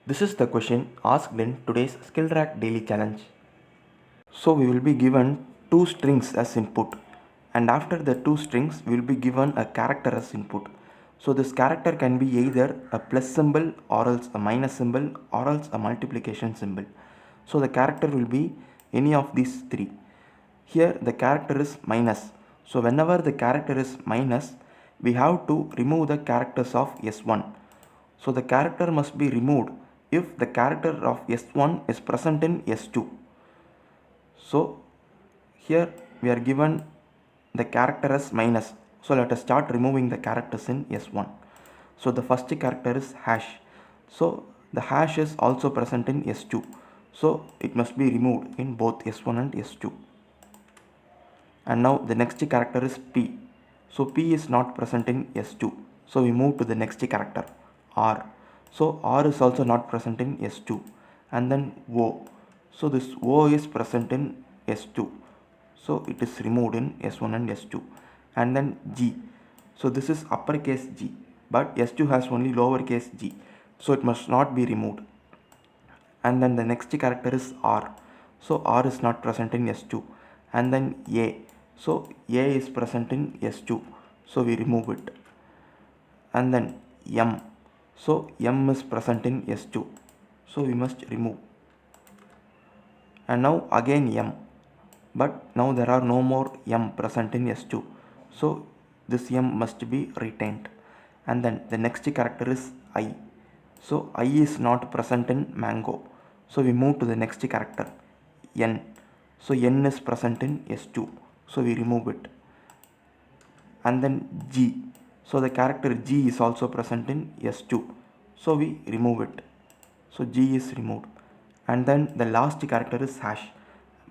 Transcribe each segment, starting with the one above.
This is the question asked in today's SkillTrack daily challenge. So we will be given two strings as input, and after the two strings we will be given a character as input. So this character can be either a plus symbol or else a minus symbol or else a multiplication symbol. So the character will be any of these three. Here the character is minus. So whenever the character is minus, we have to remove the characters of S1. So the character must be removed if the character of S1 is present in S2. So here we are given the character as minus. So let us start removing the characters in S1. So the first character is hash. So the hash is also present in S2. So it must be removed in both S1 and S2. And now the next character is P. So P is not present in S2. So we move to the next character R. So R is also not present in S2. And then O. So this O is present in S2. So it is removed in S1 and S2. And then G. So this is uppercase G. But S2 has only lowercase g. So it must not be removed. And then the next character is R. So R is not present in S2. And then A. So A is present in S2. So we remove it. And then M. So M is present in S2. So we must remove. And now again M. But now there are no more M present in S2. So this M must be retained. And then the next character is I. So I is not present in mango. So we move to the next character N. So N is present in S2. So we remove it. And then G. So the character G is also present in S2. So we remove it. So G is removed. And then the last character is hash.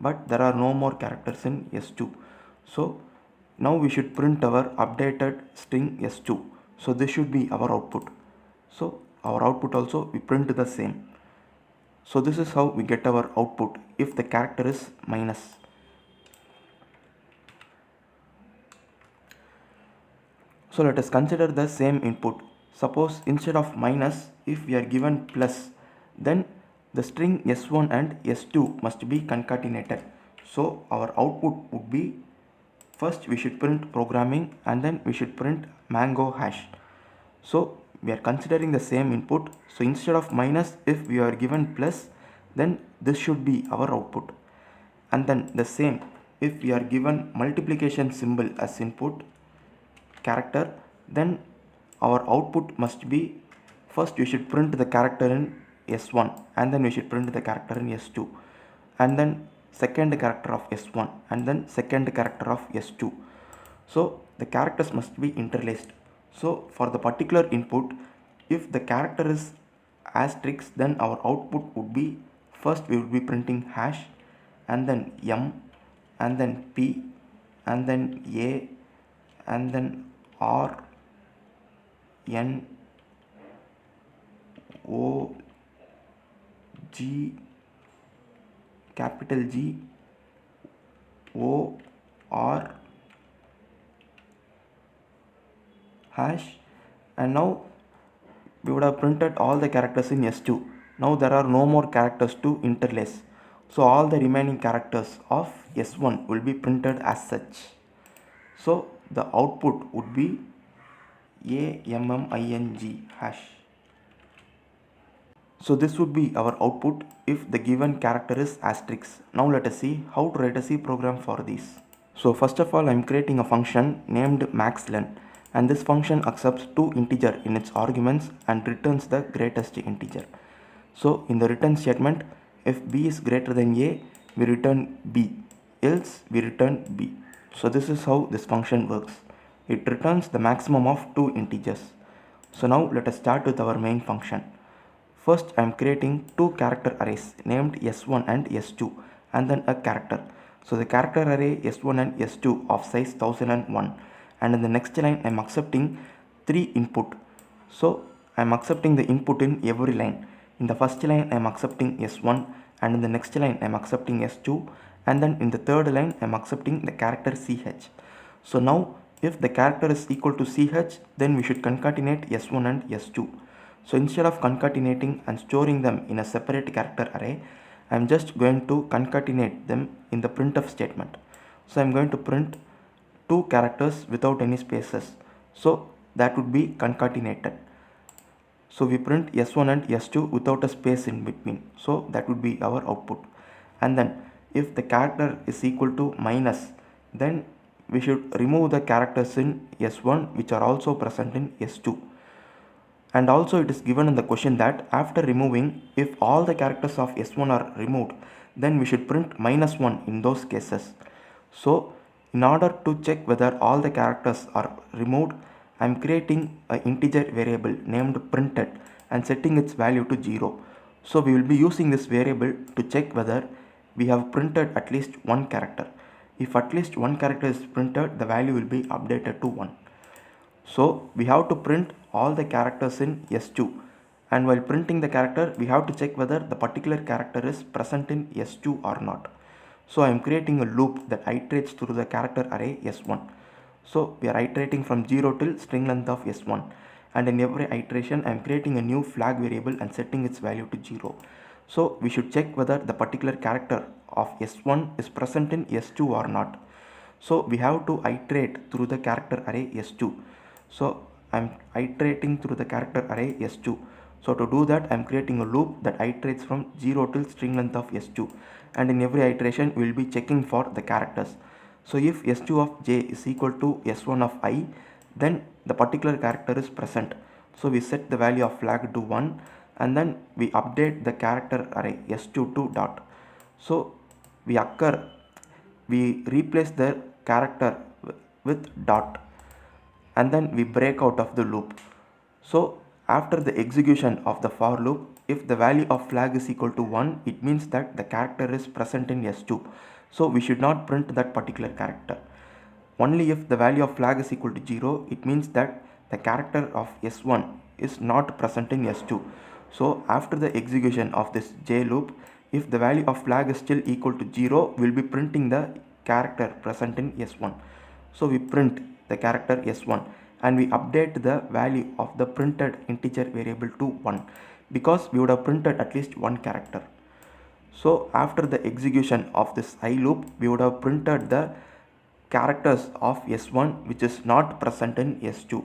But there are no more characters in S2. So now we should print our updated string S2. So this should be our output. So our output also we print the same. So this is how we get our output if the character is minus. So let us consider the same input. Suppose instead of minus, if we are given plus, then the string S1 and S2 must be concatenated. So our output would be, first we should print programming and then we should print mango hash. So we are considering the same input. So instead of minus, if we are given plus, then this should be our output. And then the same, if we are given multiplication symbol as input character, then our output must be, first we should print the character in S1 and then we should print the character in S2 and then second character of S1 and then second character of S2. So the characters must be interlaced. So for the particular input, if the character is asterisk, then our output would be, first we would be printing hash and then M and then P and then A and then R N O G capital G O R hash. And now we would have printed all the characters in S2. Now there are no more characters to interlace. So all the remaining characters of S1 will be printed as such. So the output would be AMMING hash. So this would be our output if the given character is asterisk. Now let us see how to write a C program for this. So first of all, I am creating a function named maxlen, and this function accepts two integers in its arguments and returns the greatest integer. So in the return statement, if b is greater than a, we return b, else we return b. So this is how this function works. It returns the maximum of two integers. So now let us start with our main function. First I am creating two character arrays named S1 and S2 and then a character. So the character array S1 and S2 of size 1001, and in the next line I am accepting 3 input. So I am accepting the input in every line. In the first line I am accepting S1 and in the next line I am accepting S2 and then in the third line I am accepting the character CH. So now if the character is equal to CH, then we should concatenate S1 and S2. So instead of concatenating and storing them in a separate character array, I am just going to concatenate them in the printf statement. So I am going to print two characters without any spaces. So that would be concatenated. So we print S1 and S2 without a space in between. So that would be our output. And then if the character is equal to minus, then we should remove the characters in S1 which are also present in S2. And also it is given in the question that after removing, if all the characters of S1 are removed, then we should print -1 in those cases. So in order to check whether all the characters are removed, I am creating an integer variable named printed and setting its value to 0. So we will be using this variable to check whether we have printed at least one character. If at least one character is printed, the value will be updated to 1. So we have to print all the characters in S2, and while printing the character we have to check whether the particular character is present in S2 or not. So I am creating a loop that iterates through the character array S1. So we are iterating from 0 till string length of S1, and in every iteration I am creating a new flag variable and setting its value to 0. So we should check whether the particular character of S1 is present in S2 or not. So we have to iterate through the character array S2. So I'm iterating through the character array S2. So to do that, I'm creating a loop that iterates from 0 till string length of S2, and in every iteration we will be checking for the characters. So if S2 of j is equal to S1 of I, then the particular character is present. So we set the value of flag to 1, and then we update the character array S2 to dot. So we replace the character with dot, and then we break out of the loop. So after the execution of the for loop, if the value of flag is equal to 1, it means that the character is present in S2. So we should not print that particular character. Only if the value of flag is equal to 0, it means that the character of S1 is not present in S2. So after the execution of this j loop, if the value of flag is still equal to 0, we will be printing the character present in S1. So we print the character S1 and we update the value of the printed integer variable to 1, because we would have printed at least one character. So after the execution of this I loop, we would have printed the characters of S1 which is not present in S2.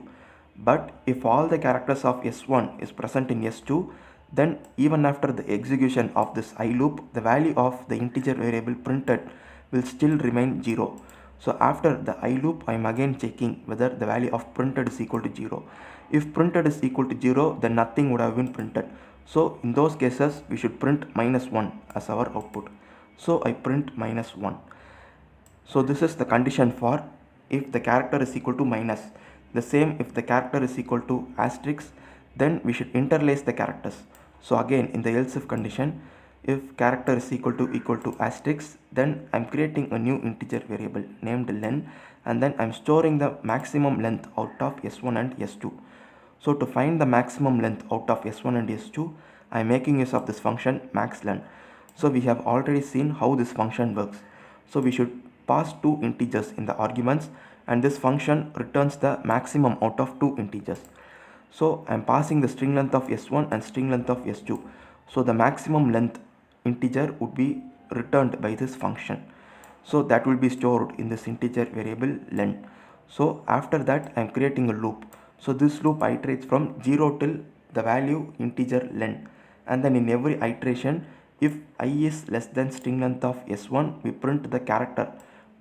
But if all the characters of S1 is present in S2, then even after the execution of this I loop, the value of the integer variable printed will still remain 0. So after the I loop, I am again checking whether the value of printed is equal to 0. If printed is equal to 0, then nothing would have been printed. So in those cases, we should print -1 as our output. So I print -1. So this is the condition for if the character is equal to minus. The same if the character is equal to asterisk, then we should interlace the characters. So again in the else if condition, if character is equal to asterisk, then I'm creating a new integer variable named len, and then I'm storing the maximum length out of S1 and S2. So to find the maximum length out of S1 and S2, I'm making use of this function maxlen. So we have already seen how this function works. So we should pass two integers in the arguments, and this function returns the maximum out of two integers. So I'm passing the string length of S1 and string length of S2. So the maximum length integer would be returned by this function. So that will be stored in this integer variable len. So after that I'm creating a loop. So this loop iterates from 0 till the value integer len, and then in every iteration, if I is less than string length of S1, we print the character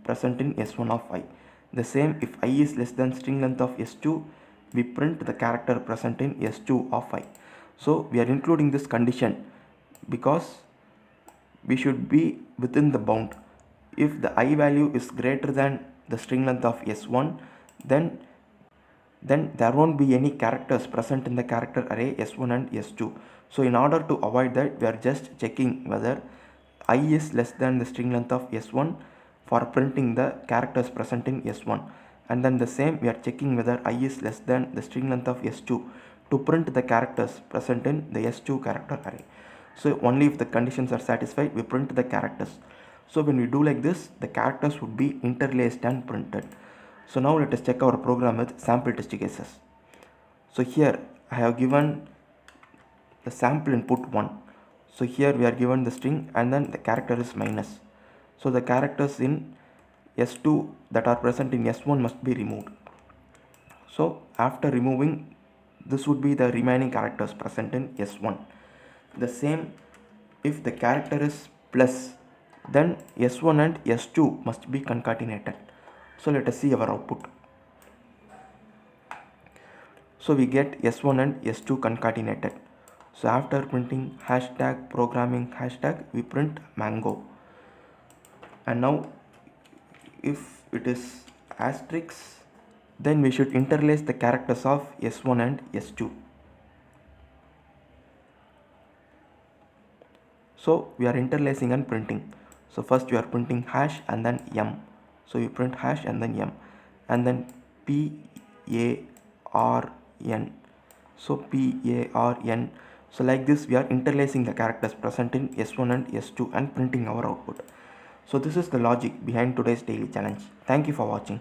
present in S1 of I. The same if I is less than string length of S2, we print the character present in S2 of I. So we are including this condition because we should be within the bound. If the I value is greater than the string length of S1, then there won't be any characters present in the character array S1 and S2. So in order to avoid that, we are just checking whether I is less than the string length of S1 for printing the characters present in S1, and then the same we are checking whether I is less than the string length of S2 to print the characters present in the S2 character array. So only if the conditions are satisfied, we print the characters. So when we do like this, the characters would be interlaced and printed. So now let us check our program with sample test cases. So here I have given the sample input 1. So here we are given the string and then the character is minus. So the characters in S2 that are present in S1 must be removed. So after removing, this would be the remaining characters present in S1. The same, if the character is plus, then S1 and S2 must be concatenated. So let us see our output. So we get S1 and S2 concatenated. So after printing hashtag programming hashtag, we print mango. And now if it is asterisk, then we should interlace the characters of S1 and S2. So we are interlacing and printing. So first we are printing hash and then m. So you print hash and then m, and then PARN. So PARN. So like this we are interlacing the characters present in S1 and S2 and printing our output. So this is the logic behind today's daily challenge. Thank you for watching.